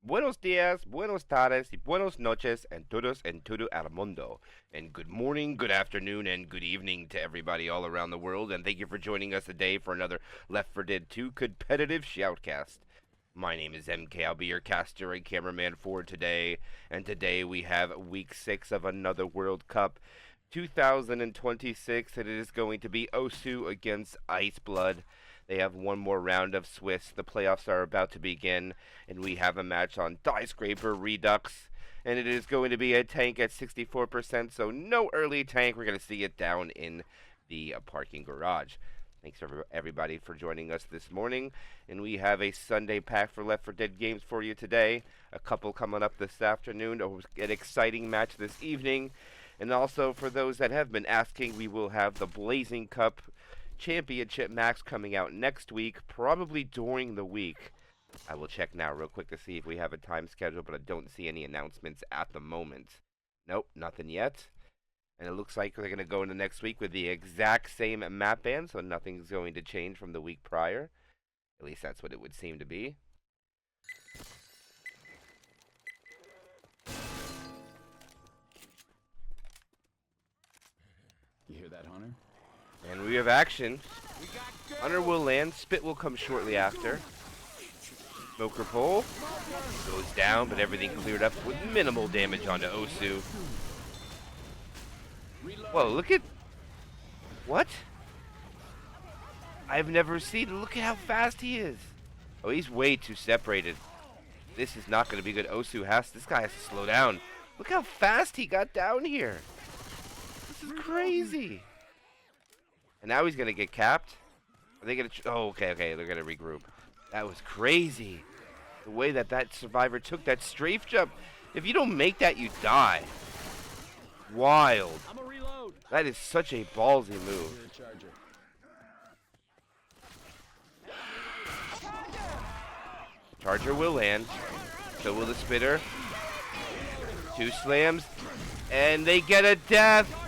Buenos días, buenos tardes, y buenos noches, and todos en todo el mundo. And good morning, good afternoon, and good evening to everybody all around the world. And thank you for joining us today for another Left 4 Dead 2 competitive shoutcast. My name is MK. I'll be your caster and cameraman for today. And today we have week 6 of another World Cup 2026. And it is going to be Osu against Iceblood. They have one more round of Swiss. The playoffs are about to begin, and we have a match on Diescraper Redux. And it is going to be a tank at 64%, so no early tank. We're going to see it down in the parking garage. Thanks everybody for joining us this morning. And we have a Sunday pack for Left 4 Dead games for you today. A couple coming up this afternoon. An exciting match this evening. And also, for those that have been asking, we will have the Blazing Cup Championship Max coming out next week, probably during the week. I will check now real quick to see if we have a time schedule, but I don't see any announcements at the moment. Nope, nothing yet. And it looks like they're going to go into next week with the exact same map ban, so nothing's going to change from the week prior. At least that's what it would seem to be. You hear that, Hunter? And we have action. Hunter will land. Spit will come shortly after. Smoker pole goes down, but everything cleared up with minimal damage onto Osu. Whoa, look at... What? I've never seen... Look at how fast he is. Oh, he's way too separated. This is not going to be good. Osu has... This guy has to slow down. Look how fast he got down here. This is crazy. And now he's going to get capped. Are they going to... Oh, okay. They're going to regroup. That was crazy. The way that survivor took that strafe jump. If you don't make that, you die. Wild. That is such a ballsy move. Charger will land. So will the spitter. 2 slams. And they get a death.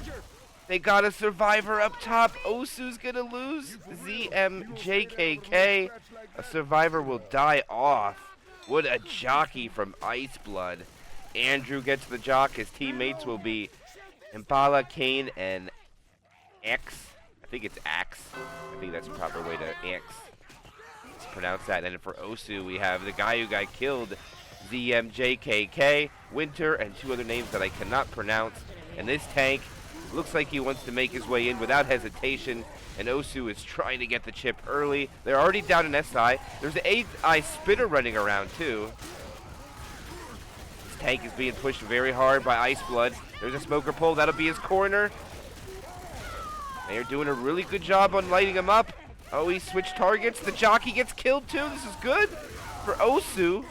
They got a survivor up top. Osu's gonna lose. ZMJKK. A survivor will die off. What a jockey from Iceblood. Andrew gets the jock. His teammates will be Impala, Kane, and X. I think it's Axe. I think that's the proper way to X. Let's pronounce that. And for Osu, we have the guy who got killed, ZMJKK, Winter, and 2 other names that I cannot pronounce. And this tank looks like he wants to make his way in without hesitation, and Osu is trying to get the chip early. They're already down in SI. There's an AI spitter running around too. This tank is being pushed very hard by Iceblood. There's a smoker pole. That'll be his corner. They are doing a really good job on lighting him up. Oh, he switched targets. The jockey gets killed too. This is good for Osu.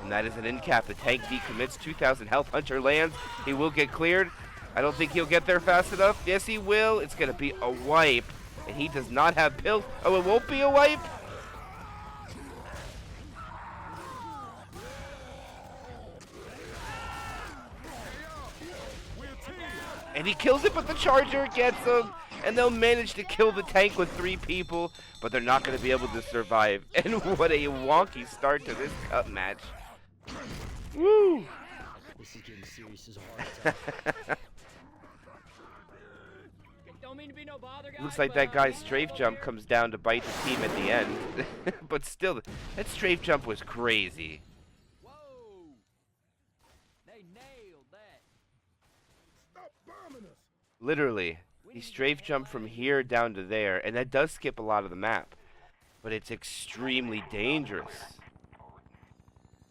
And that is an end cap. The tank decommits. 2,000 health. Hunter lands. He will get cleared. I don't think he'll get there fast enough. Yes, he will. It's going to be a wipe. And he does not have pills. Oh, it won't be a wipe? And he kills it, but the Charger gets him. And they'll manage to kill the tank with 3 people. But they're not going to be able to survive. And what a wonky start to this cup match. Woo! This is getting serious as a heart attack. Looks like that guy's strafe jump comes down to bite the team at the end. But still, that strafe jump was crazy. Whoa! They nailed that. Stop bombing us. Literally, he strafe jumped from here down to there, and that does skip a lot of the map. But it's extremely dangerous.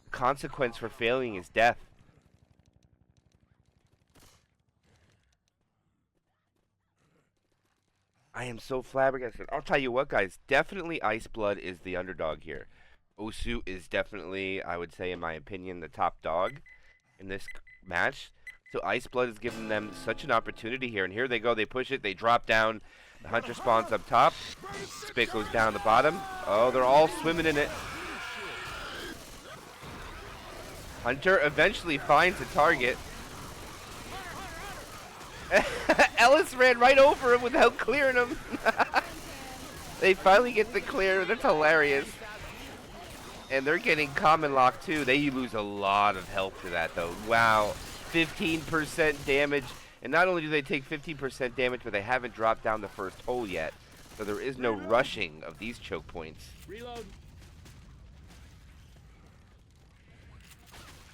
The consequence for failing is death. I am so flabbergasted. I'll tell you what, guys. Definitely Iceblood is the underdog here. Osu is definitely, I would say, in my opinion, the top dog in this match. So Iceblood is giving them such an opportunity here. And here they go. They push it. They drop down. The Hunter spawns up top. Spit goes down the bottom. Oh, they're all swimming in it. Hunter eventually finds a target. Ellis ran right over him without clearing him. They finally get the clear. That's hilarious. And they're getting common lock too. They lose a lot of health to that though. Wow. 15% damage. And not only do they take 15% damage, but they haven't dropped down the first hole yet. So there is no rushing of these choke points. Reload.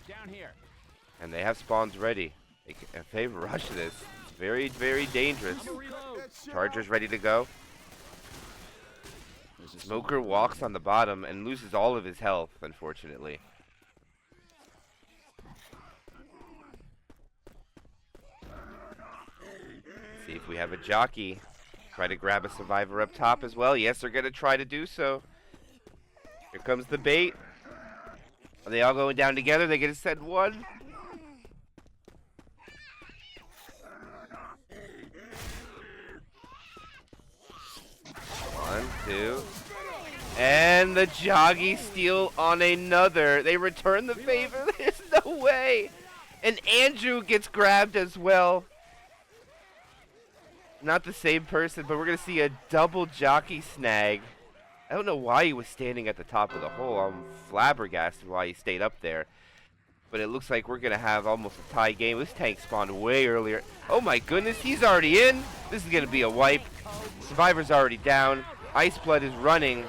Down here. And they have spawns ready. If they rush this, it's very, very dangerous. Charger's ready to go. Smoker walks on the bottom and loses all of his health, unfortunately. See if we have a jockey. Try to grab a survivor up top as well. Yes, they're going to try to do so. Here comes the bait. Are they all going down together? They going to send one. One, two. And the Joggy steal on another. They return the favor. There's no way. And Andrew gets grabbed as well. Not the same person, but we're going to see a double Jockey snag. I don't know why he was standing at the top of the hole. I'm flabbergasted why he stayed up there. But it looks like we're going to have almost a tie game. This tank spawned way earlier. Oh my goodness, he's already in. This is going to be a wipe. Survivor's already down. Iceblood is running.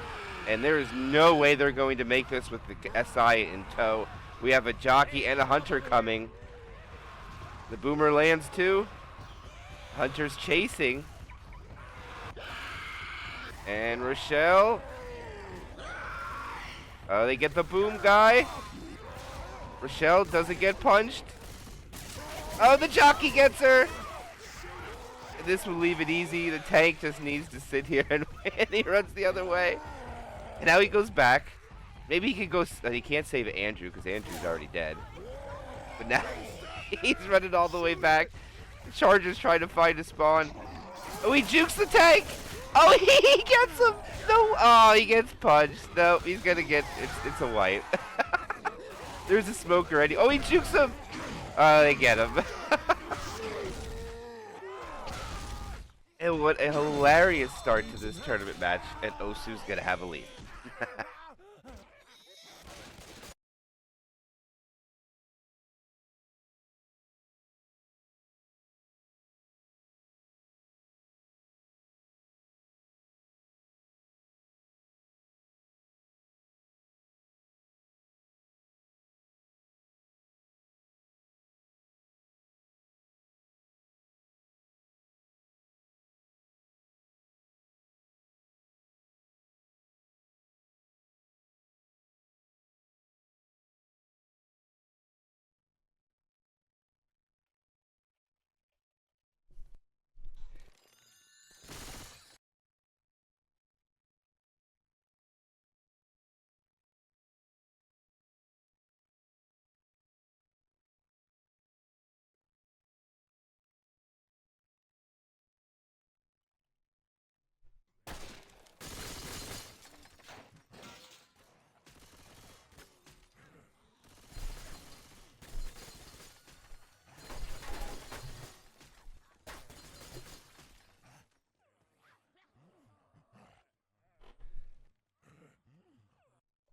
And there is no way they're going to make this with the SI in tow. We have a Jockey and a Hunter coming. The Boomer lands too. Hunter's chasing. And Rochelle. Oh, they get the boom guy. Rochelle doesn't get punched. Oh, the Jockey gets her. This will leave it easy. The tank just needs to sit here and he runs the other way. And now he goes back. Maybe he can go. He can't save Andrew because Andrew's already dead. But now he's running all the way back. The Charger's trying to find a spawn. Oh, he jukes the tank. Oh, he gets him. No. Oh, he gets punched. No, he's gonna get. It's a wipe. There's a smoke already. Oh, he jukes him. Oh, they get him. And what a hilarious start to this tournament match. And Osu's gonna have a lead.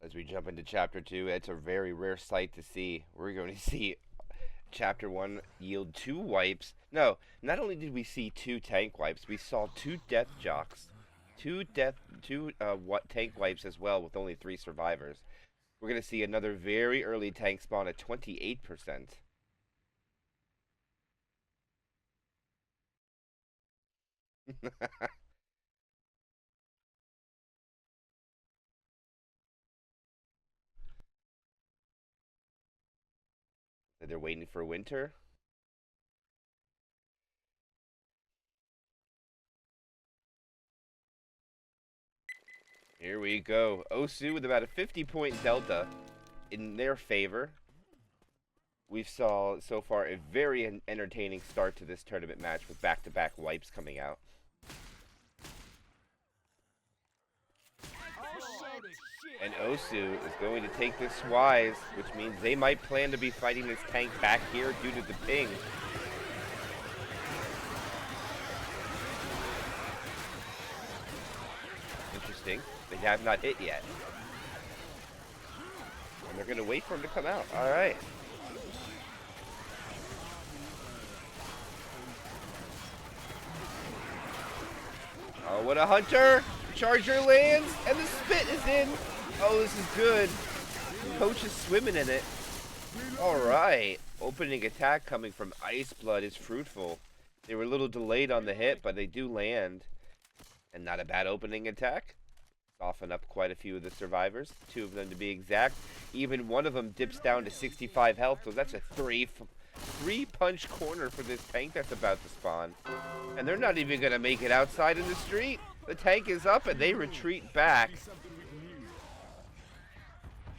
As we jump into Chapter 2, it's a very rare sight to see. We're going to see Chapter 1 yield 2 wipes. No, not only did we see 2 tank wipes, we saw 2 death jocks. 2 tank wipes as well with only 3 survivors. We're going to see another very early tank spawn at 28%. They're waiting for winter. Here we go. Osu with about a 50-point delta in their favor. We've saw so far a very entertaining start to this tournament match with back-to-back wipes coming out. And Osu is going to take this wise, which means they might plan to be fighting this tank back here due to the ping. Interesting. They have not hit yet. They're going to wait for him to come out. All right. Oh, what a hunter! Charger lands, and the spit is in. Oh, this is good. Coach is swimming in it. All right. Opening attack coming from Ice Blood is fruitful. They were a little delayed on the hit, but they do land. And not a bad opening attack. Soften up quite a few of the survivors. 2 of them to be exact. Even one of them dips down to 65 health, so that's a three-punch corner for this tank that's about to spawn. And they're not even going to make it outside in the street. The tank is up, and they retreat back.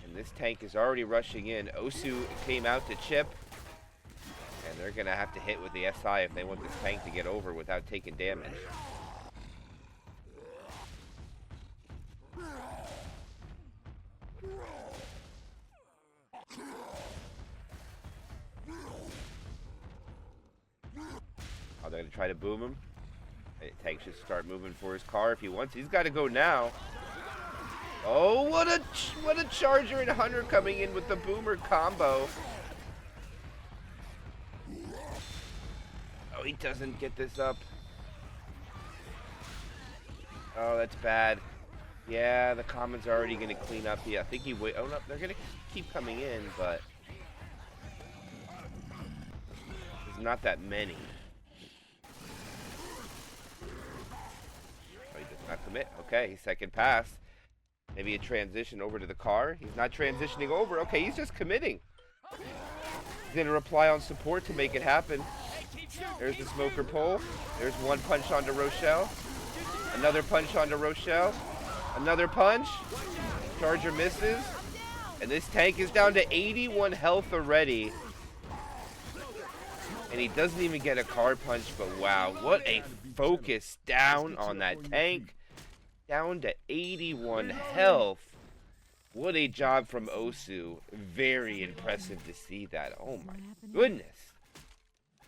And this tank is already rushing in. Osu came out to chip. And they're going to have to hit with the SI if they want this tank to get over without taking damage. Oh, they're going to try to boom him. The tank should start moving for his car if he wants. He's got to go now. Oh, what a charger and hunter coming in with the boomer combo. Oh, he doesn't get this up. Oh, that's bad. Yeah, the commons are already going to clean up. Yeah, I think he wait. Oh no, they're going to keep coming in, but there's not that many. Oh, he does not commit. Okay, second pass. Maybe a transition over to the car. He's not transitioning over. Okay, he's just committing. He's going to rely on support to make it happen. There's the smoker pole. There's one punch onto Rochelle. Another punch onto Rochelle. Another punch. Charger misses. And this tank is down to 81 health already. And he doesn't even get a card punch, but wow, what a focus down on that tank. Down to 81 health. What a job from Osu. Very impressive to see that. Oh my goodness.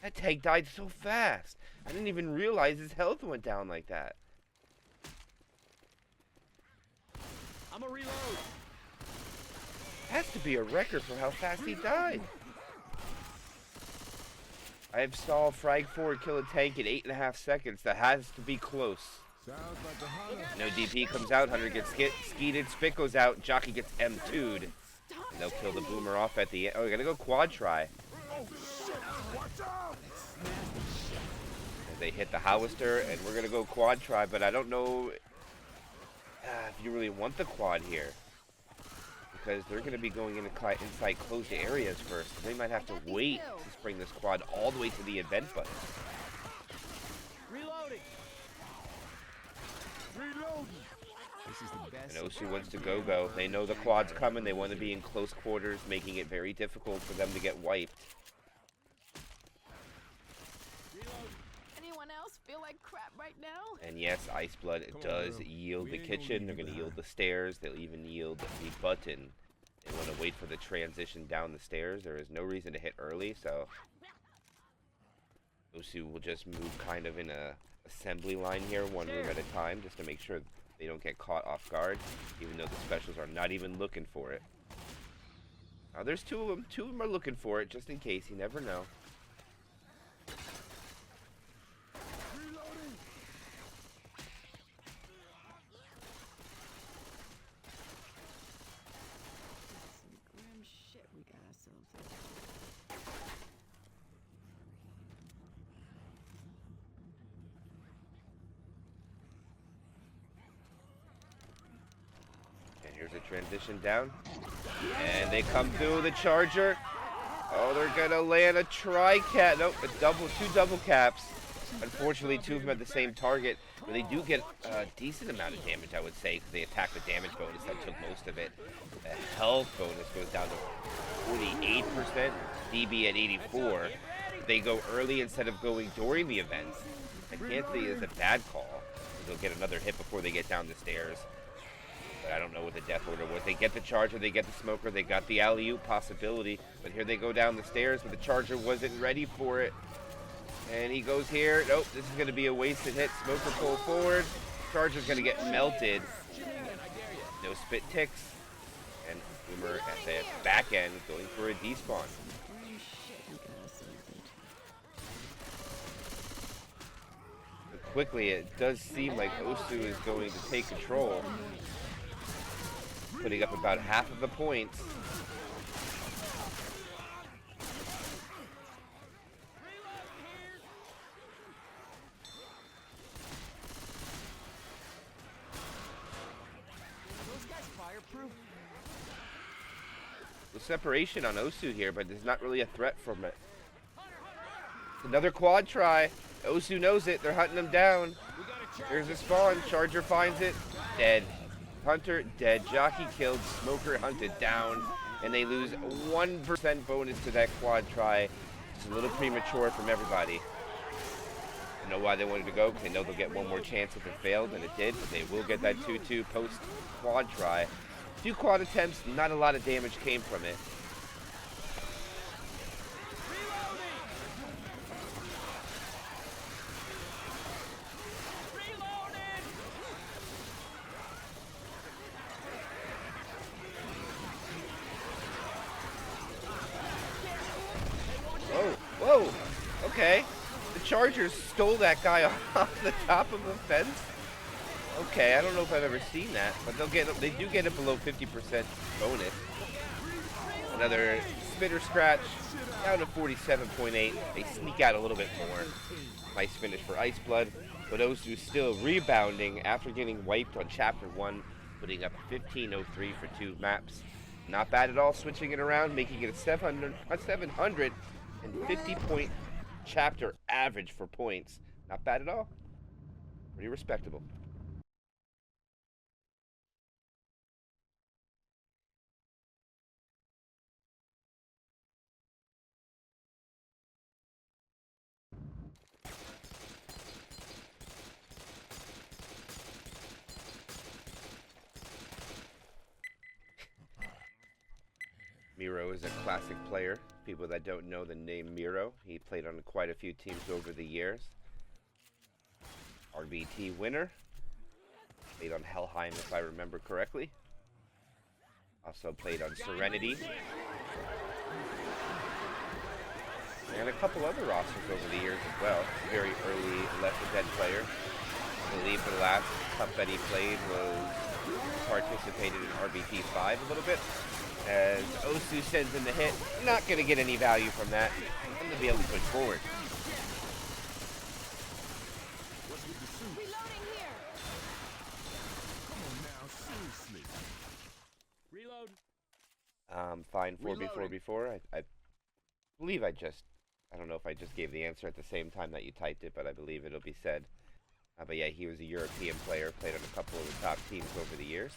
That tank died so fast. I didn't even realize his health went down like that. I'm a reload. Has to be a record for how fast he died. I have saw Frag 4 kill a tank in 8.5 seconds. That has to be close. Sounds like a hunter. No DP comes out, Hunter gets skeeted, Spit goes out, Jockey gets M2'd. And they'll kill the boomer off at the end. Oh, we're gonna go quad try. Oh shit! Watch out! As they hit the Howister, and we're gonna go quad try, but I don't know if you really want the quad here. Because they're gonna be going inside closed areas first. They might have to wait to spring this quad all the way to the event button. Reloading. Reloading! This is the best. And Osu wants to go. They know the quad's coming. They want to be in close quarters, making it very difficult for them to get wiped. Anyone else feel like crap right now? And yes, Ice Blood does yield the kitchen. They're going to yield the stairs. They'll even yield the button. They want to wait for the transition down the stairs. There is no reason to hit early, so Osu will just move kind of in a assembly line here, one room at a time, just to make sure they don't get caught off guard, even though the specials are not even looking for it. Now, there's 2 of them. 2 of them are looking for it, just in case. You never know. Reloading! Some grim shit we got ourselves into. And here's a transition down. And they come through the charger. Oh, they're gonna land a tri-cap. Nope, 2 double caps. Unfortunately, 2 of them at the same target. But they do get a decent amount of damage, I would say, because they attack the damage bonus that took most of it. The health bonus goes down to 48%. DB at 84. They go early instead of going during the events. I can't say it's a bad call. They'll get another hit before they get down the stairs. But I don't know what the death order was. They get the charger, they get the smoker, they got the alley-oop possibility. But here they go down the stairs, but the charger wasn't ready for it. And he goes here. Nope, this is going to be a wasted hit. Smoker pull forward. Charger's going to get melted. No spit ticks. And Boomer at the back end going for a despawn. Grim shit, we got ourselves into. But quickly, it does seem like Osu is going to take control, putting up about half of the points. Those guys fireproof? The separation on Osu here, but there's not really a threat from it. Another quad try. Osu knows it. They're hunting him down. Here's the spawn. Charger finds it. Dead. Hunter dead. Jockey killed. Smoker hunted down. And they lose 1% bonus to that quad try. It's a little premature from everybody. I know why they wanted to go, because they know they'll get one more chance if it failed, and it did. But they will get that 2-2 post quad try. 2 quad attempts, not a lot of damage came from it. Whoa, whoa, okay. The Chargers stole that guy off the top of the fence. Okay, I don't know if I've ever seen that, but they do get it below 50% bonus. Another spitter scratch, down to 47.8. They sneak out a little bit more. Nice finish for Iceblood, but Osu still rebounding after getting wiped on Chapter 1, putting up 1503 for 2 maps. Not bad at all, switching it around, making it a 750-point chapter average for points. Not bad at all. Pretty respectable. Miro is a classic player. People that don't know the name Miro, he played on quite a few teams over the years. RBT winner. Played on Helheim, if I remember correctly. Also played on Serenity. And a couple other rosters over the years as well. Very early Left 4 Dead player. I believe the last cup that he played was participated in RBT 5 a little bit. As Osu sends in the hit, not going to get any value from that. I'm going to be able to push forward. Reloading here! Come on now, seriously. Reload. Fine 4v4 I believe I don't know if I just gave the answer at the same time that you typed it, but I believe it'll be said. But yeah, he was a European player, played on a couple of the top teams over the years.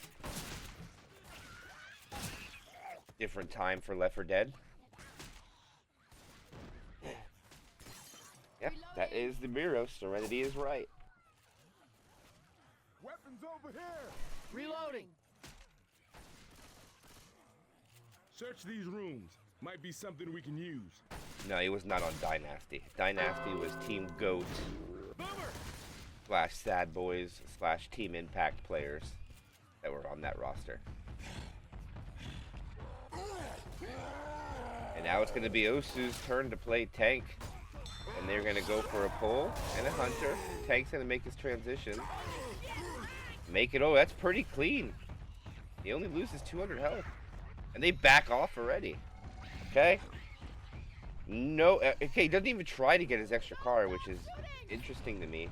Different time for Left 4 Dead. Yep, that is the Miro. Serenity is right. Weapons over here. Reloading. Search these rooms. Might be something we can use. No, he was not on Dynasty. Dynasty was Team GOAT / Sad Boys / Team Impact players that were on that roster. And now it's going to be Osu's turn to play tank. And they're going to go for a pole and a hunter. Tank's going to make his transition. Make it, oh, that's pretty clean. He only loses 200 health. And they back off already. Okay? No, okay, he doesn't even try to get his extra car, which is interesting to me.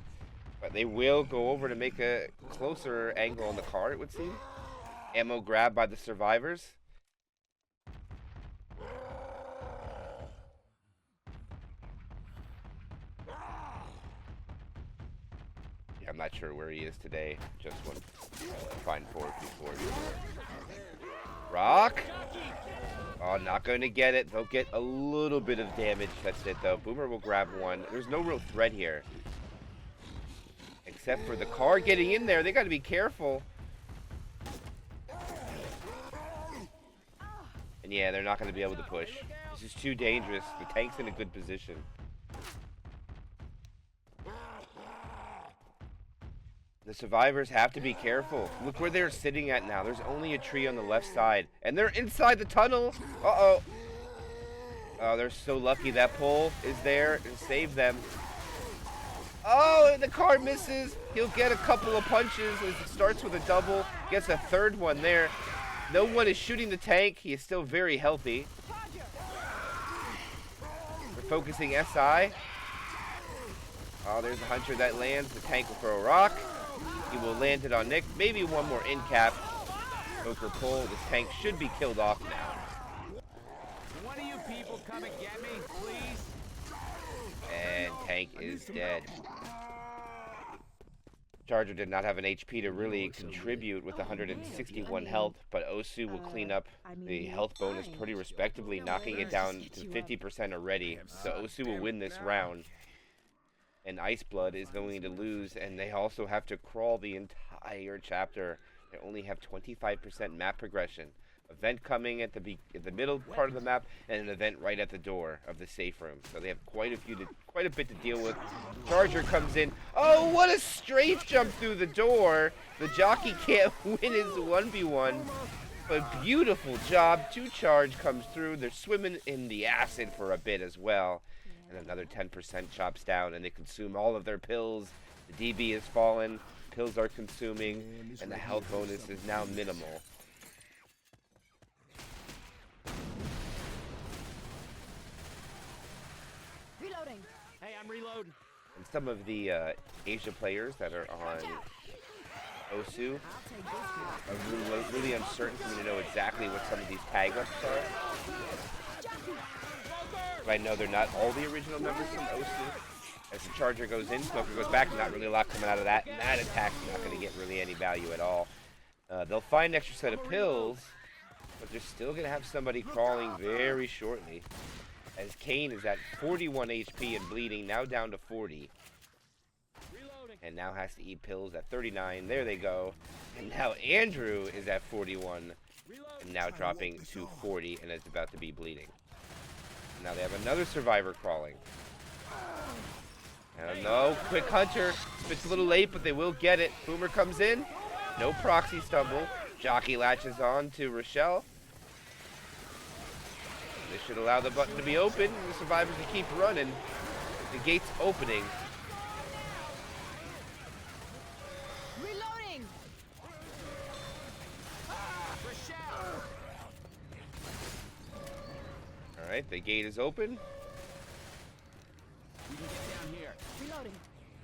But they will go over to make a closer angle on the car, it would seem. Ammo grab by the survivors. Yeah, I'm not sure where he is today. Just one fine 4v4. Rock! Oh, not going to get it. They'll get a little bit of damage. That's it, though. Boomer will grab one. There's no real threat here. Except for the car getting in there. They got to be careful. And yeah, they're not going to be able to push. This is too dangerous. The tank's in a good position. The survivors have to be careful. Look where they're sitting at now. There's only a tree on the left side. And they're inside the tunnel. Uh-oh. Oh, they're so lucky that pole is there and saved them. Oh, and the car misses. He'll get a couple of punches as it starts with a double. Gets a third one there. No one is shooting the tank. He is still very healthy. We're focusing SI. Oh, there's a hunter that lands. The tank will throw a rock. He will land it on Nick. Maybe one more in cap. Poker pull. This tank should be killed off now. One of you people come and get me, please. And tank is dead. Charger did not have an HP to really contribute with 161 health, but Osu will clean up the health bonus pretty respectively, knocking it down to 50% already. So Osu will win this round. And Iceblood is going to lose, and they also have to crawl the entire chapter. They only have 25% map progression. Event coming at the middle part of the map, and an event right at the door of the safe room. So they have quite a bit to deal with. Charger comes in. Oh, what a strafe jump through the door! The jockey can't win his 1v1, but beautiful job. 2 charge comes through. They're swimming in the acid for a bit as well. And another 10% chops down, and they consume all of their pills. The DB is fallen. Pills are consuming, and the health bonus is now minimal. Reloading. Hey, I'm reloading. And some of the Asia players that are on Osu are really uncertain for me to know exactly what some of these tag ups are. But I know they're not all the original members from Osu. As the Charger goes in, Smoker goes back, not really a lot coming out of that. And that attack's not going to get really any value at all. They'll find an extra set of pills, but they're still going to have somebody crawling very shortly. As Kane is at 41 HP and bleeding, now down to 40. And now has to eat pills at 39. There they go. And now Andrew is at 41. And now dropping to 40 and is about to be bleeding. Now they have another survivor crawling. I don't know. Quick Hunter. It's a little late, but they will get it. Boomer comes in. No proxy stumble. Jockey latches on to Rochelle. This should allow the button to be open. The survivors to keep running. The gate's opening. Reloading. Alright, the gate is open. We can get down here. Reloading.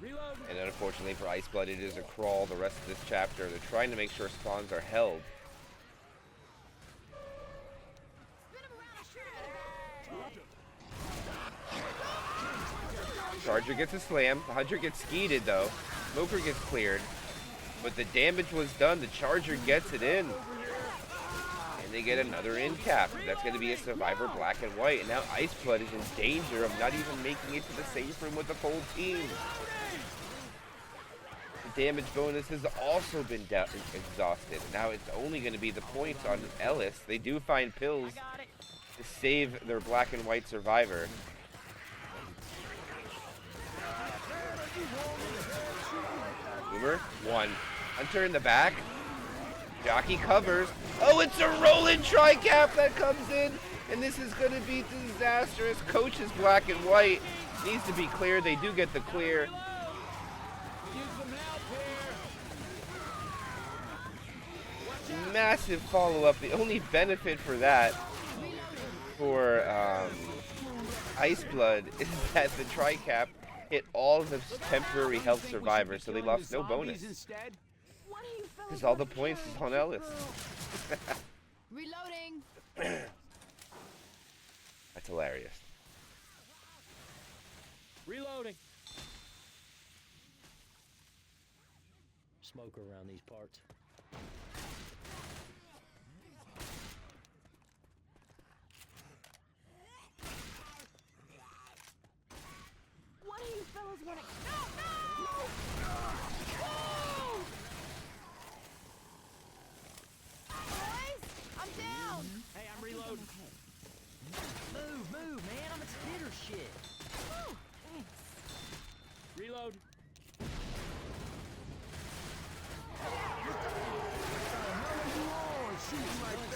Reload. And unfortunately for Iceblood, it is a crawl the rest of this chapter. They're trying to make sure spawns are held. Charger gets a slam. The Hunter gets skeeted though. Smoker gets cleared. But the damage was done. The Charger gets it in. And they get another in cap. That's going to be a survivor black and white. And now Iceblood is in danger of not even making it to the safe room with the full team. The damage bonus has also been exhausted. Now it's only going to be the points on Ellis. They do find pills to save their black and white survivor. Boomer, 1. Hunter in the back. Jockey covers. Oh, it's a rolling tri-cap that comes in. And this is going to be disastrous. Coach is black and white. Needs to be clear. They do get the clear. Massive follow-up. The only benefit for that, for Iceblood, is that the tri-cap hit all of the temporary health survivors, so they lost no bonus. Because all the points is on Ellis. Reloading. That's hilarious. Reloading. Smoker around these parts. What do you fellas want to... No! Boys, I'm down. Hey, I'm reloading. Move, man. I'm a spitter shit. Oh, thanks. Reload.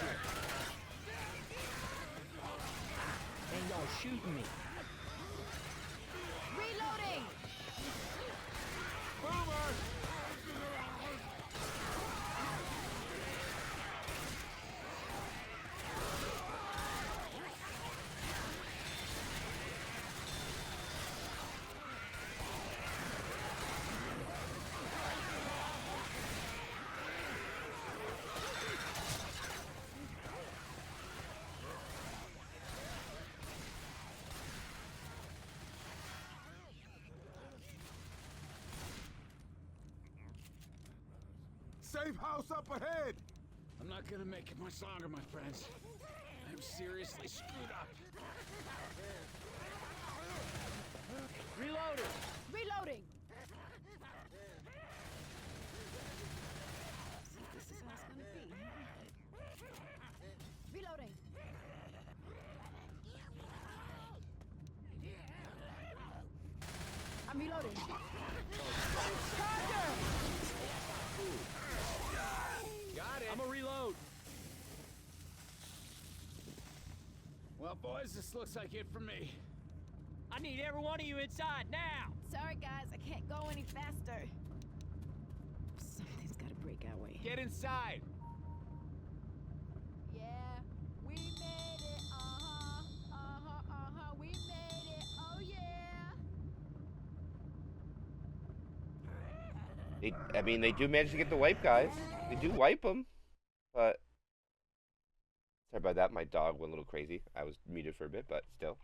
here. And y'all shooting me. Reloading! Safe house up ahead! I'm not gonna make it much longer, my friends. I'm seriously screwed up. Reloading. Reloading! This is how it's gonna be. Reloading! I'm reloading. Charger! Got it. I'm a reload. Well, boys, this looks like it for me. I need every one of you inside now. Sorry guys, I can't go any faster. Something's gotta break our way. Get inside. Yeah, we made it. We made it. Oh yeah. I mean, they do manage to get the wipe, guys. They do wipe them, but sorry about that. My dog went a little crazy. I was muted for a bit, but still.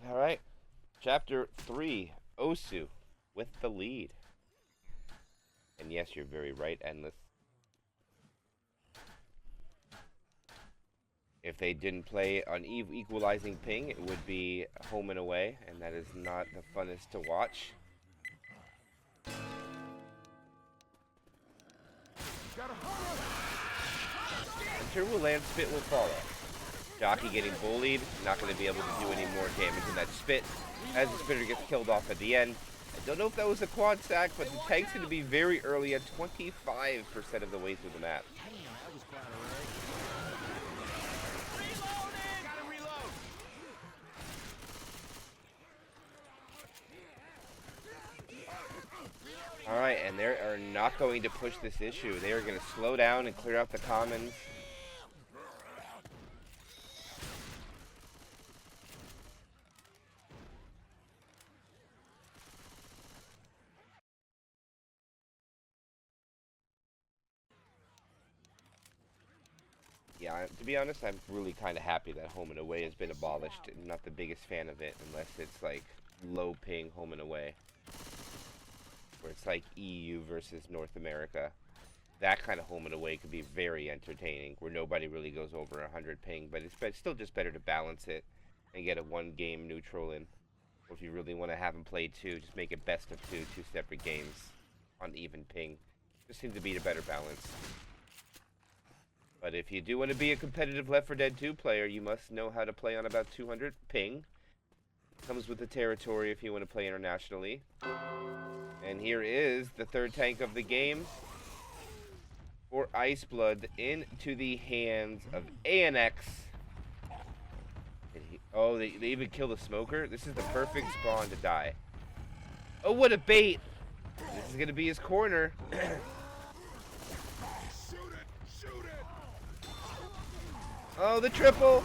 All right, Chapter 3, Osu, with the lead. And yes, you're very right, Endless. If they didn't play on equalizing ping, it would be home and away, and that is not the funnest to watch. Hunter will land, Spit will follow. Jockey getting bullied, not going to be able to do any more damage in that Spit as the Spitter gets killed off at the end. I don't know if that was a quad stack, but the tank's going to be very early at 25% of the way through the map. Alright, and they are not going to push this issue. They are going to slow down and clear out the commons. Yeah, to be honest, I'm really kind of happy that home and away has been abolished. I'm not the biggest fan of it unless it's like low ping home and away, where it's like EU versus North America. That kind of home and away could be very entertaining, where nobody really goes over 100 ping, but it's still just better to balance it and get a one-game neutral in. Or if you really want to have them play two, just make it best of two separate games on even ping. Just seems to be a better balance. But if you do want to be a competitive Left 4 Dead 2 player, you must know how to play on about 200 ping. Comes with the territory if you want to play internationally. And here is the third tank of the game for Iceblood into the hands of ANX. Oh, they even killed a smoker? This is the perfect spawn to die. Oh, what a bait! This is going to be his corner. Oh, the triple.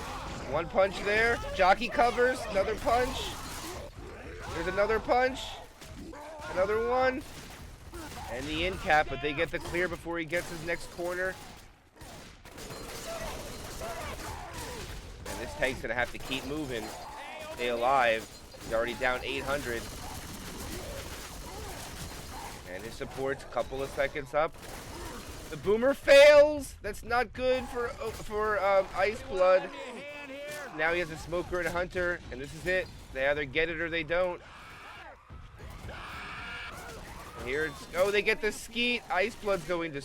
One punch there. Jockey covers. Another punch. There's another punch. Another one. And the in cap, but they get the clear before he gets his next corner. And this tank's gonna have to keep moving. Stay alive. He's already down 800. And his support's a couple of seconds up. The boomer fails. That's not good for Ice Blood. Now he has a smoker and a hunter, and this is it. They either get it or they don't. And here it's they get the skeet. Ice Blood's going to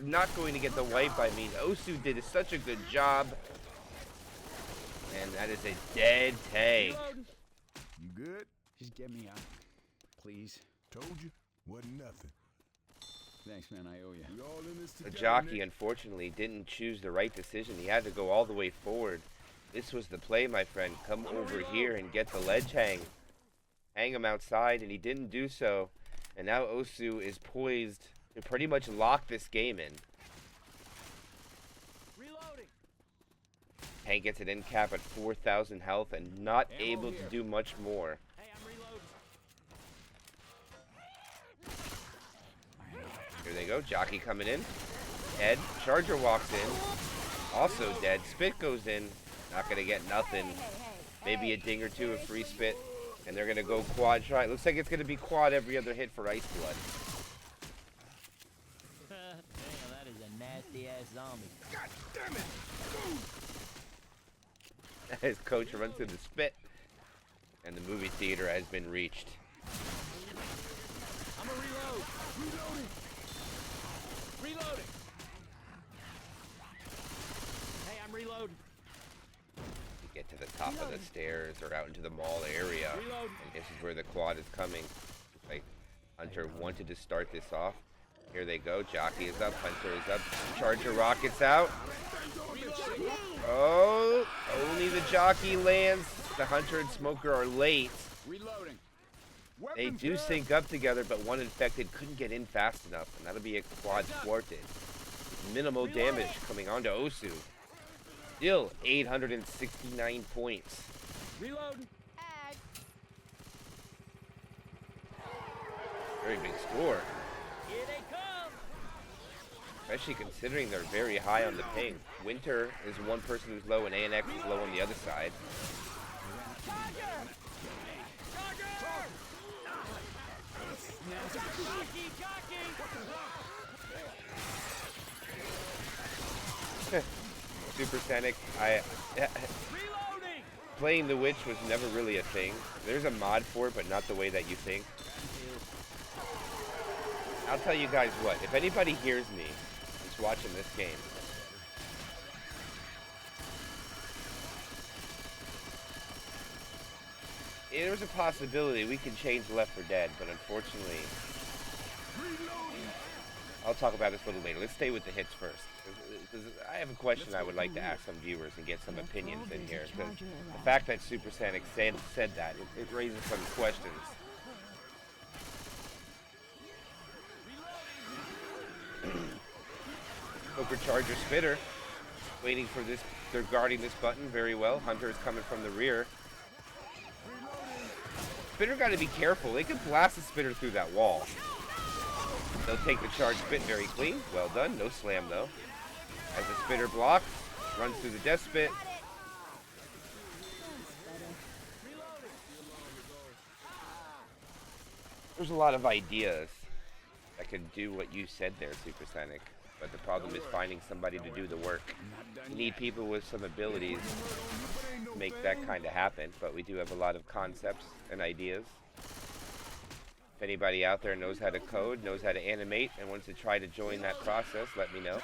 not going to get the wipe. I mean, Osu did such a good job, and that is a dead tank. You good? Just get me out, please. Told you, wasn't nothing. Thanks, man. I owe you. We all in this The together, jockey, Nick. unfortunately, didn't choose the right decision. He had to go all the way forward. This was the play, my friend. Come over here and get the ledge hang. Hang him outside, and he didn't do so. And now Osu is poised to pretty much lock this game in. Reloading. Tank gets an end cap at 4,000 health and not able to do much more. Hey, I'm reloading. Here they go. Jockey coming in. Dead. Charger walks in. Also dead. Spit goes in. Not going to get nothing. Maybe a ding or two of free spit. And they're going to go quad try. Looks like it's going to be quad every other hit for Ice Blood. Damn, that is a nasty ass zombie. God damn it! His coach runs through the spit. And the movie theater has been reached. I'm a reload. Reloading! Reloading. Hey, I'm reloading. You get to the top of the stairs or out into the mall area. Reload. And this is where the quad is coming. Looks like Hunter wanted to start this off. Here they go. Jockey is up. Hunter is up. Charger rockets out. Oh, only the jockey lands. The Hunter and Smoker are late. Reloading. They do sync up together, but one infected couldn't get in fast enough, and that'll be a quad thwarted. Minimal damage coming onto Osu. Still 869 points. Reloading. Very big score. Here they come. Especially considering they're very high on the ping. Winter is one person who's low, and ANX is low on the other side. Super Sonic, playing the witch was never really a thing. There's a mod for it, but not the way that you think. I'll tell you guys what, if anybody hears me that's watching this game, there's a possibility we can change Left 4 Dead, but unfortunately, I'll talk about this a little later. Let's stay with the hits first. Because I have a question I would like to ask some viewers and get some opinions in here. Because the fact that Super Sonic said that, it raises some questions. Poker Charger Spitter, waiting for this. They're guarding this button very well. Hunter is coming from the rear. Spitter got to be careful. They could blast the Spitter through that wall. They'll take the charge spit very clean. Well done. No slam, though. As the Spitter blocks, runs through the death spit. There's a lot of ideas that could do what you said there, Super Sonic. But the problem is finding somebody to do the work. You need people with some abilities to make that kind of happen. But we do have a lot of concepts and ideas. If anybody out there knows how to code, knows how to animate, and wants to try to join that process, let me know.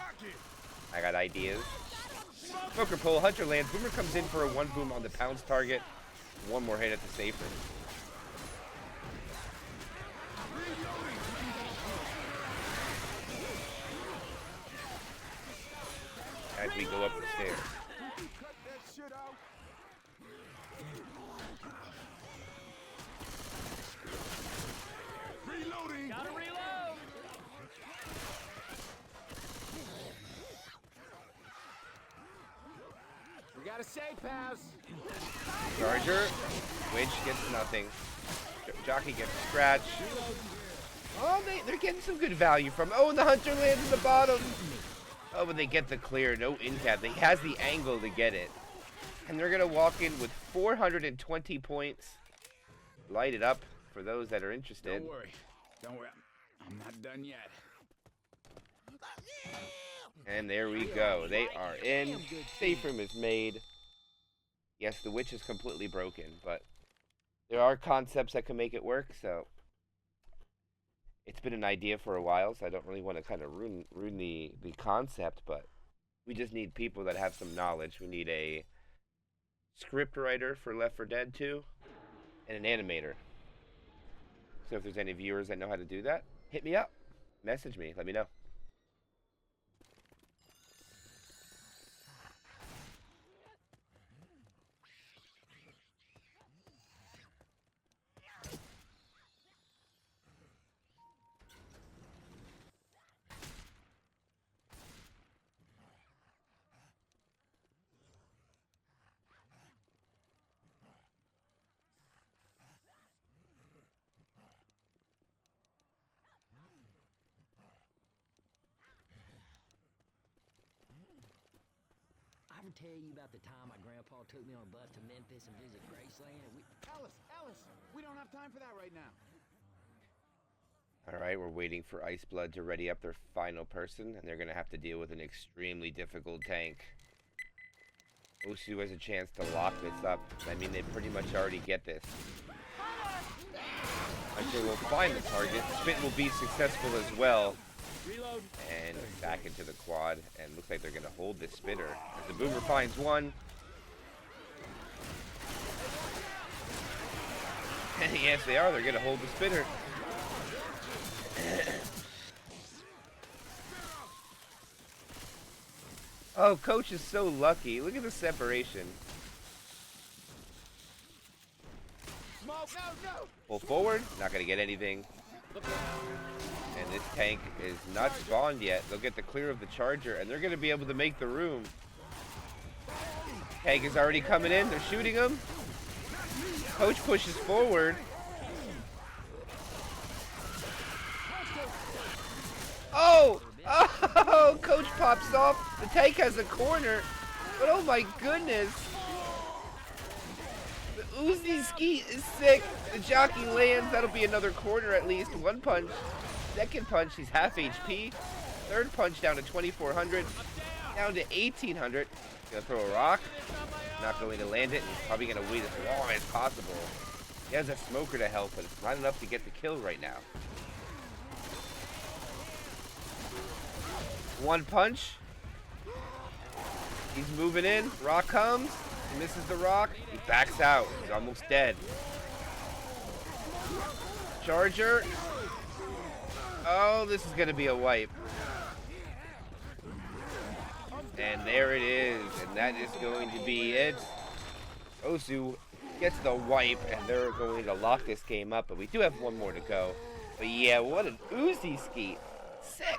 I got ideas. Poker pull, Hunter lands. Boomer comes in for a one boom on the pounce target. One more hit at the safe room. As we go up the stairs. Gotta reload. We got a safe house. Charger, Witch gets nothing. Jockey gets scratched. Oh, they're getting some good value from. Oh, and the hunter lands in the bottom. Oh, but they get the clear. No in-cap. He has the angle to get it. And they're going to walk in with 420 points. Light it up for those that are interested. Don't worry. Don't worry. I'm not done yet. And there we go. They are in. Safe room is made. Yes, the witch is completely broken, but there are concepts that can make it work, so it's been an idea for a while, so I don't really want to kind of ruin the concept, but we just need people that have some knowledge. We need a script writer for Left 4 Dead 2 and an animator. So if there's any viewers that know how to do that, hit me up. Message me. Let me know. I ever tell you about the time my grandpa took me on a bus to Memphis and visit Graceland? Alice, we don't have time for that right now. Alright, we're waiting for Iceblood to ready up their final person, and they're going to have to deal with an extremely difficult tank. Osu has a chance to lock this up. I mean, they pretty much already get this. Hunter will find the target. Spit will be successful as well. Reload. And back into the quad, and looks like they're going to hold this spitter. As the boomer finds one. Yes, they are. They're going to hold the spitter. Oh, Coach is so lucky. Look at the separation. Smoke, no! Pull forward, not going to get anything. And this tank is not spawned yet. They'll get the clear of the charger, and they're going to be able to make the room. Tank is already coming in. They're shooting him. Coach pushes forward. Oh! Oh! Coach pops off. The tank has a corner. But oh my goodness. The Uzi Skeet is sick. The jockey lands. That'll be another corner at least. One punch. Second punch, he's half HP. Third punch down to 2,400. Down to 1,800. Gonna throw a rock. Not going to land it. And he's probably gonna wait as long as possible. He has a smoker to help, but it's not enough to get the kill right now. One punch. He's moving in. Rock comes. He misses the rock. He backs out. He's almost dead. Charger. Oh, this is going to be a wipe. And there it is. And that is going to be it. Osu gets the wipe, and they're going to lock this game up. But we do have one more to go. But yeah, what an Uzi Skeet. Sick.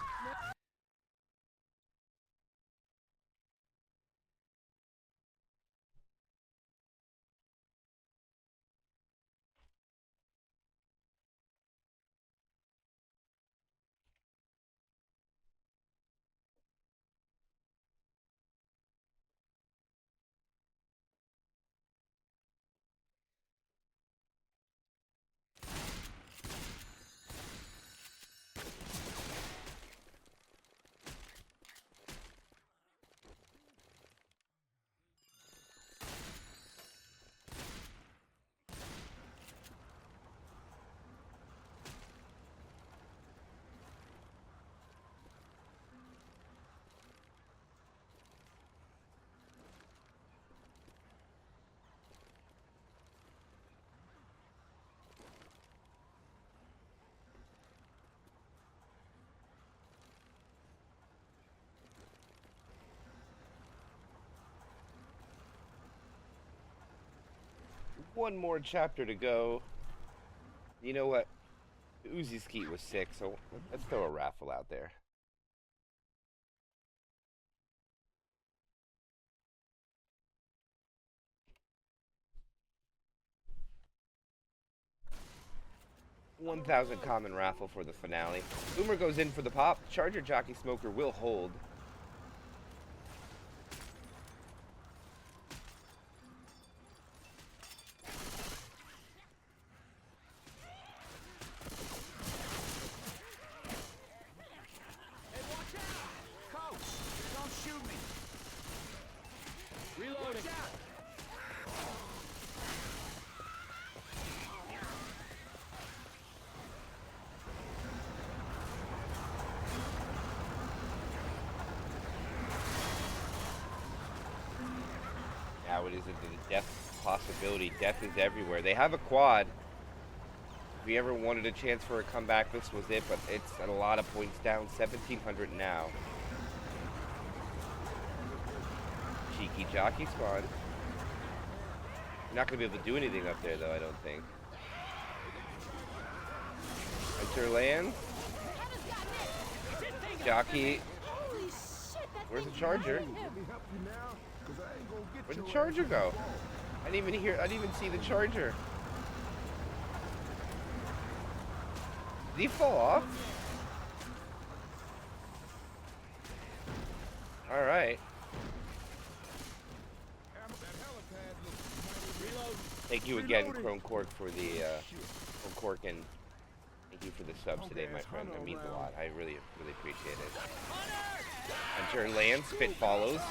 One more chapter to go. You know what? Uzi Skeet was sick, so let's throw a raffle out there. 1,000 common raffle for the finale. Boomer goes in for the pop. Charger Jockey Smoker will hold. Hey, watch out! Coach, don't shoot me. Reloading. Watch out! Now it is into the death possibility. Death is everywhere. They have a quad. If we ever wanted a chance for a comeback, this was it, but it's at a lot of points down. 1,700 now. Cheeky jockey spawn. You're not going to be able to do anything up there, though, I don't think. Enter land. Jockey. Holy shit, that Where's the thing's charger? massive. Let me help you now, 'cause I ain't gonna get Where'd the your charger ass go? involved. I didn't even see the charger. Did he fall off? All right. That helipad looks mighty Reload. Thank you again, Reloading. Chrome Cork, for the Chrome Cork, and thank you for the subs today, my friend. That means a lot. I really appreciate it. Enter land, spit follows.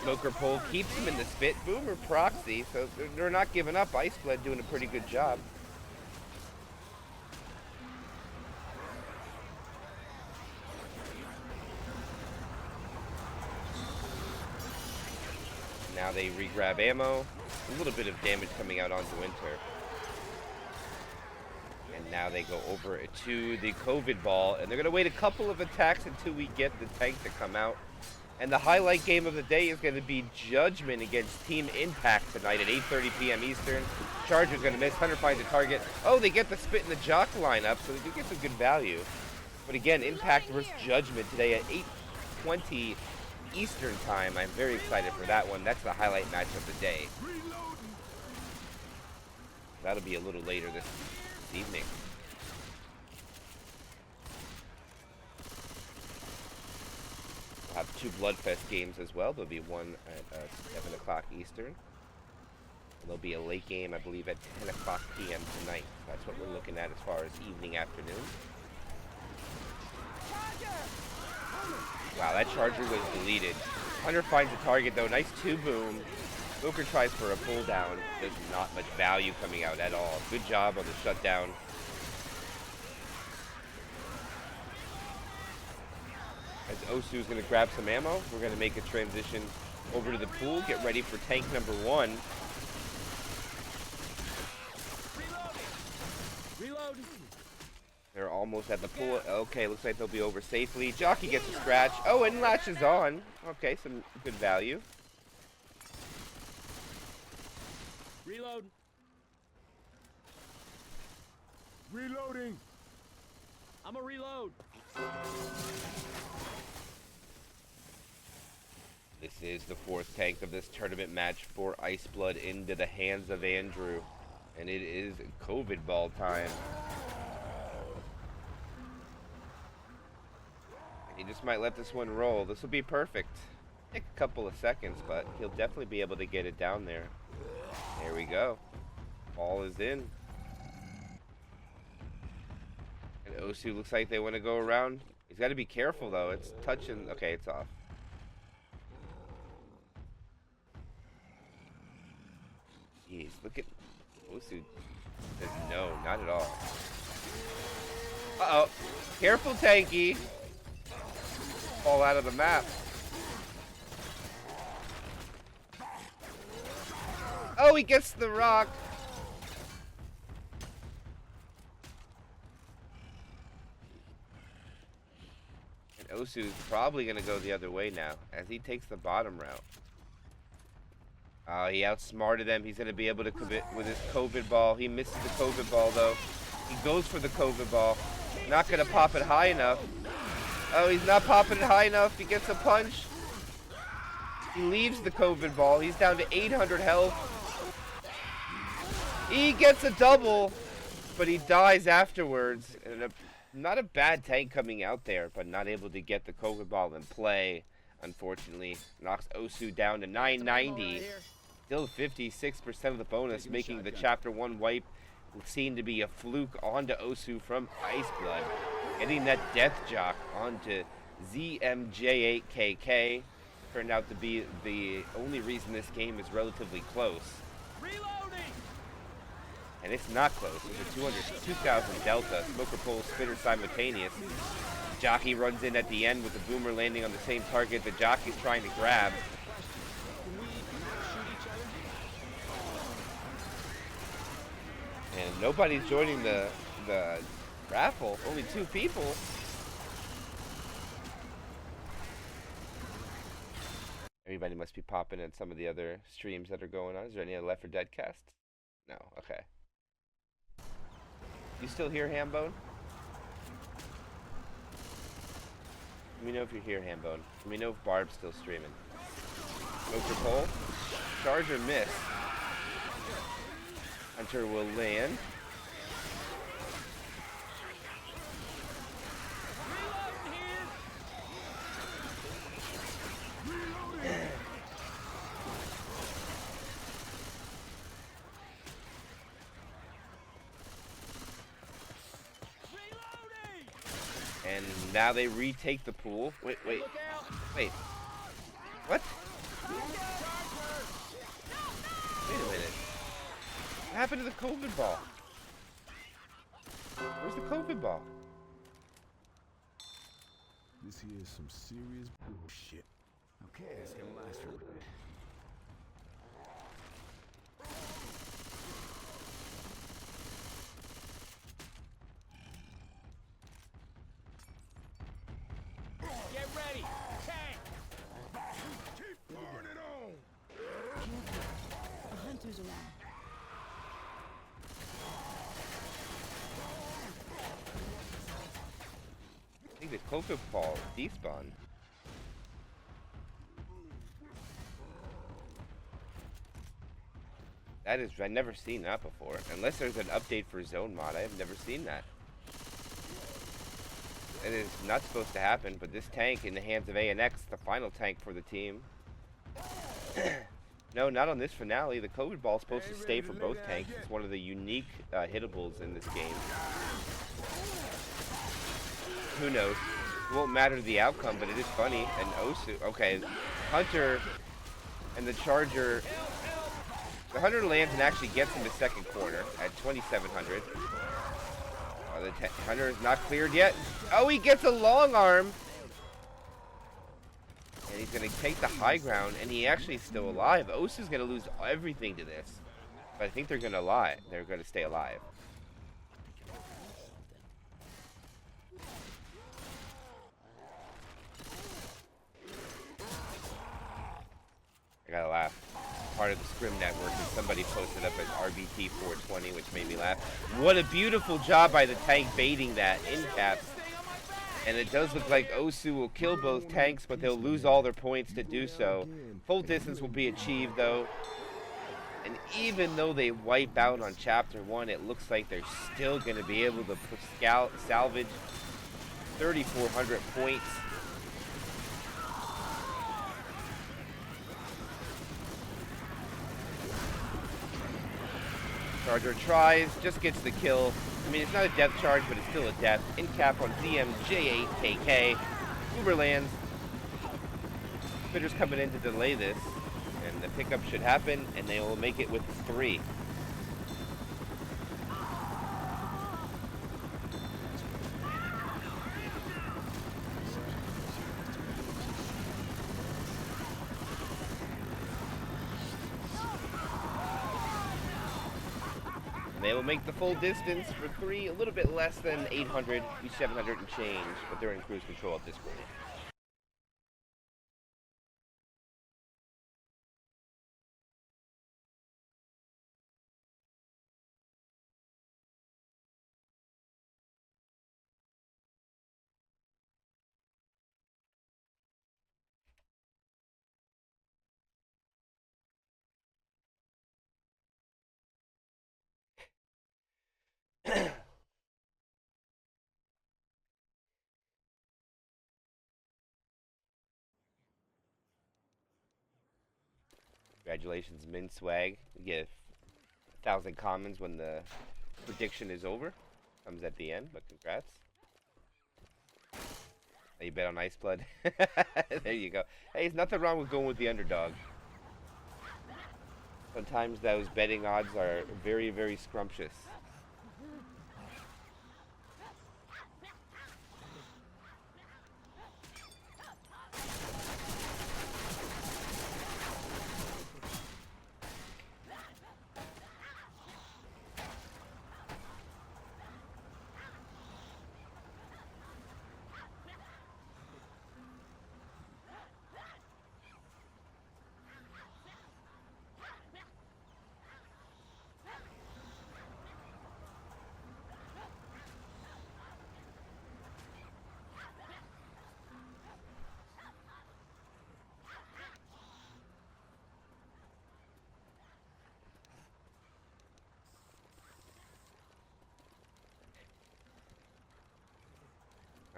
Smoker pole keeps him in the spit. Boomer proxy, so they're not giving up. Iceblood doing a pretty good job. Now they re-grab ammo. A little bit of damage coming out onto Winter. And now they go over to the COVID ball, and they're going to wait a couple of attacks until we get the tank to come out. And the highlight game of the day is going to be Judgment against Team Impact tonight at 8:30 p.m. Eastern. Charger's going to miss. Hunter finds a target. Oh, they get the spit in the jock lineup, so they do get some good value. But again, Impact versus Judgment today at 8:20 Eastern time. I'm very excited for that one. That's the highlight match of the day. That'll be a little later this evening. We'll have 2 Bloodfest games as well. There'll be one at 7 o'clock Eastern. And there'll be a late game, I believe, at 10 o'clock p.m. tonight. That's what we're looking at as far as evening, afternoon. Wow, that charger was deleted. Hunter finds a target, though. Nice 2-boom. Smoker tries for a pull down. There's not much value coming out at all. Good job on the shutdown. As Osu's going to grab some ammo, we're going to make a transition over to the pool. Get ready for tank number 1. Reload. They're almost at the pool. Okay, looks like they'll be over safely. Jockey gets a scratch. Oh, and latches on. Okay, some good value. Reload. Reloading. I'm a reload. This is the 4th tank of this tournament match for Iceblood into the hands of Andrew. And it is COVID ball time. He just might let this one roll. This will be perfect. Take a couple of seconds, but he'll definitely be able to get it down there. There we go. Ball is in. And Osu looks like they want to go around. He's got to be careful, though. It's touching. Okay, it's off. Jeez, look at Osu. Says no, not at all. Uh-oh. Careful, Tanky. Fall out of the map. Oh, he gets the rock. And Osu's probably going to go the other way now, as he takes the bottom route. He outsmarted them. He's going to be able to commit with his COVID ball. He misses the COVID ball, though. He goes for the COVID ball. Not going to pop it high enough. Oh, he's not popping it high enough. He gets a punch. He leaves the COVID ball. He's down to 800 health. He gets a double. but he dies afterwards. And not a bad tank coming out there, but not able to get the COVID ball in play. Unfortunately, knocks Osu down to 990. Still 56% of the bonus, making the Chapter 1 wipe seem to be a fluke onto Osu from Iceblood. Getting that Death Jock onto ZMJ8KK turned out to be the only reason this game is relatively close. Reloading! And it's not close. It's a 2,000 Delta. Smoker pulls, spitter simultaneous. Jockey runs in at the end with the boomer landing on the same target the jockey's trying to grab. And nobody's joining the raffle. Only 2 people. Everybody must be popping in some of the other streams that are going on. Is there any other Left 4 Dead casts? No. Okay. You still here, Hambone? Let me know if you're here, Hambone. Let me know if Barb's still streaming. Smoker pole. Charge or miss. Hunter will land. And now they retake the pool. Wait. What? Wait a minute. What happened to the COVID ball? Where's the COVID ball? This here is some serious bullshit. Okay, it's gonna last for a bit. Get ready! Tank! Keep pouring it on! Careful. A hunter's around. I think the COVID ball despawned. That is, I've never seen that before. Unless there's an update for zone mod, I have never seen that. It is not supposed to happen, but this tank in the hands of ANX, the final tank for the team. No, not on this finale. The COVID ball is supposed to stay for both tanks. It's one of the unique hittables in this game. Who knows? It won't matter the outcome, but it is funny. And Osu, okay, Hunter and the Charger. The Hunter lands and actually gets in the second corner at 2,700. The Hunter is not cleared yet. Oh, he gets a long arm. And he's going to take the high ground, and he actually is still alive. Osu's going to lose everything to this. But I think they're going to lie. They're going to stay alive. I gotta laugh. Part of the Scrim Network, and somebody posted up as RBT 420, which made me laugh. What a beautiful job by the tank baiting that in caps. And it does look like Osu will kill both tanks, but they'll lose all their points to do so. Full distance will be achieved, though. And even though they wipe out on Chapter 1, it looks like they're still going to be able to salvage 3,400 points. Charger tries, just gets the kill. I mean, it's not a death charge, but it's still a death. In cap on ZMJ8KK. Uber lands. Spitter's coming in to delay this. And the pickup should happen, and they will make it with 3. They will make the full distance for 3, a little bit less than 800, be 700 and change, but they're in cruise control at this point. Congratulations, Min Swag. You get 1,000 commons when the prediction is over. Comes at the end, but congrats. Now you bet on Ice Blood. There you go. Hey, there's nothing wrong with going with the underdog. Sometimes those betting odds are very, very scrumptious.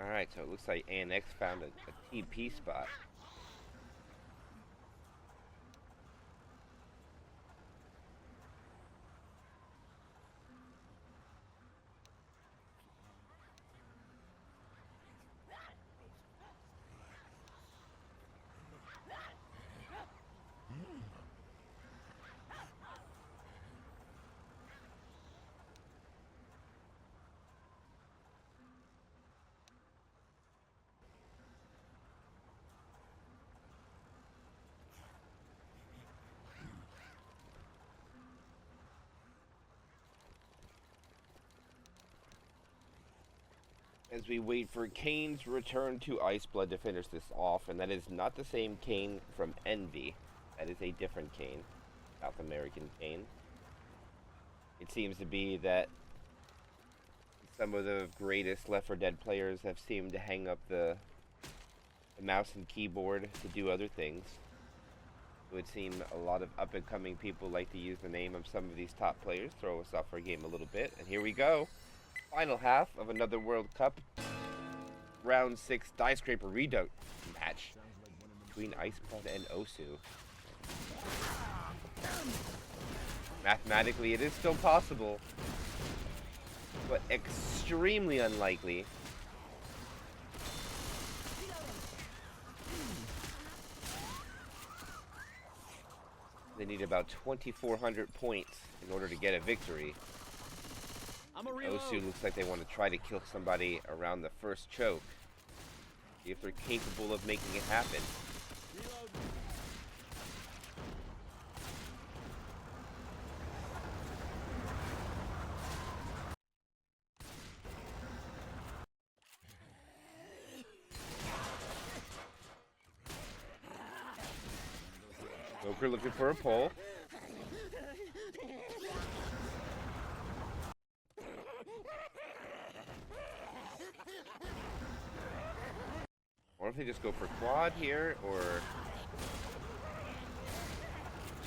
Alright, so it looks like ANX found a TP spot. As we wait for Kane's return to Iceblood to finish this off, and that is not the same Kane from Envy. That is a different Kane, South American Kane. It seems to be that some of the greatest Left 4 Dead players have seemed to hang up the mouse and keyboard to do other things. It would seem a lot of up-and-coming people like to use the name of some of these top players, throw us off our game a little bit, and here we go. Final half of another World Cup Round 6 Diescraper Redux match between Iceblood and Osu. Mathematically, it is still possible, but extremely unlikely. They need about 2,400 points in order to get a victory. Osu looks like they want to try to kill somebody around the first choke. See if they're capable of making it happen. Joker looking for a pull. Or if they just go for quad here, or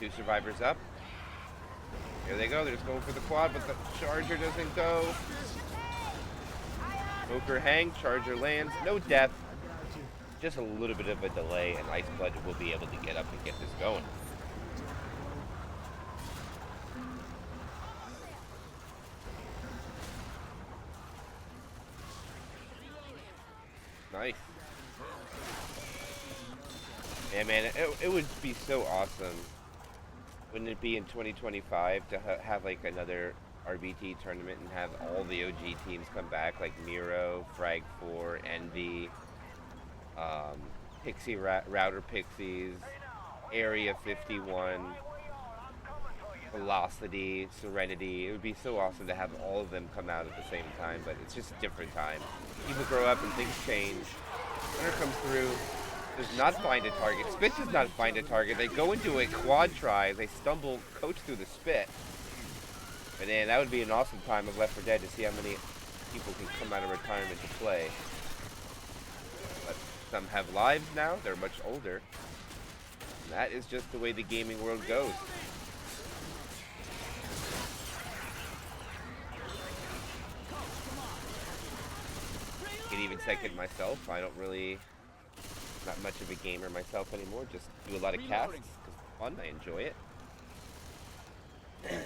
2 survivors up. Here they go, they're just going for the quad, but the charger doesn't go. Joker hang, charger lands, no death. Just a little bit of a delay, and Iceblood will be able to get up and get this going. Nice. Yeah, man, it would be so awesome, wouldn't it be, in 2025 to have like another RBT tournament and have all the OG teams come back, like Miro, Frag4, Envy, Pixie Router Pixies, Area 51, Velocity, Serenity. It would be so awesome to have all of them come out at the same time, but it's just a different time. People grow up and things change. Winner comes through, does not find a target. Spit does not find a target. They go into a quad try. They stumble, coach through the spit. And then that would be an awesome time of Left 4 Dead to see how many people can come out of retirement to play. But some have lives now. They're much older. And that is just the way the gaming world goes. Could even second myself. I don't really, not much of a gamer myself anymore. Just do a lot of casts. fun. I enjoy it. Hey,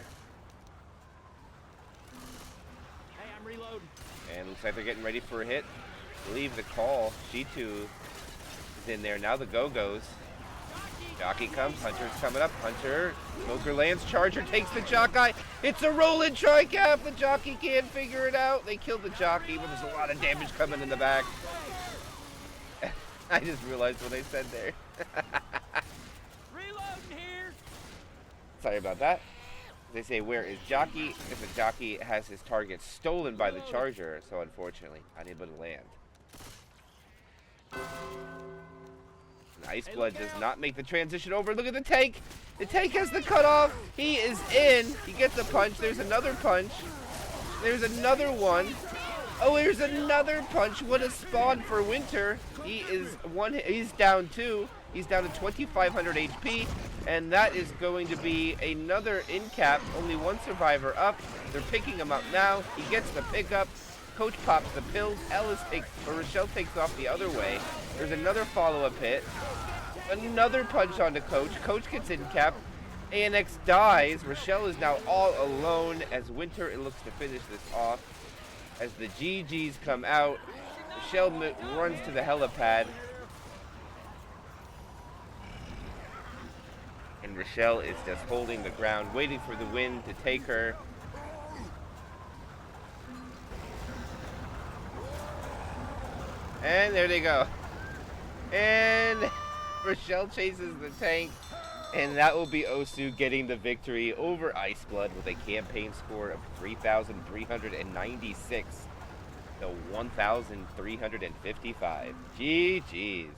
I'm reloading. And looks like they're getting ready for a hit. I believe the call. G2 is in there. Now the Go-Go's. Jockey comes. Hunter's coming up. Hunter. Smoker lands. Charger takes the Jockey. It's a rolling tri-cap. The Jockey can't figure it out. They killed the Jockey, but there's a lot of damage coming in the back. I just realized what I said there. Reloading here. Sorry about that. They say, where is Jockey? If the Jockey has his target stolen by the Charger, so unfortunately, unable to land. Iceblood does not make the transition over. Look at the tank. The tank has the cutoff. He is in. He gets a punch. There's another punch. There's another one. Oh, there's another punch. What a spawn for Winter. He is one. He's down 2. He's down to 2,500 HP. And that is going to be another in cap. Only one survivor up. They're picking him up now. He gets the pickup. Coach pops the pills. Rochelle takes off the other way. There's another follow-up hit. Another punch onto Coach. Coach gets in cap. ANX dies. Rochelle is now all alone as Winter looks to finish this off. As the GGs come out, Rochelle runs to the helipad. And Rochelle is just holding the ground, waiting for the wind to take her. And there they go. And Rochelle chases the tank. And that will be Osu getting the victory over Iceblood with a campaign score of 3,396 to 1,355. GG's.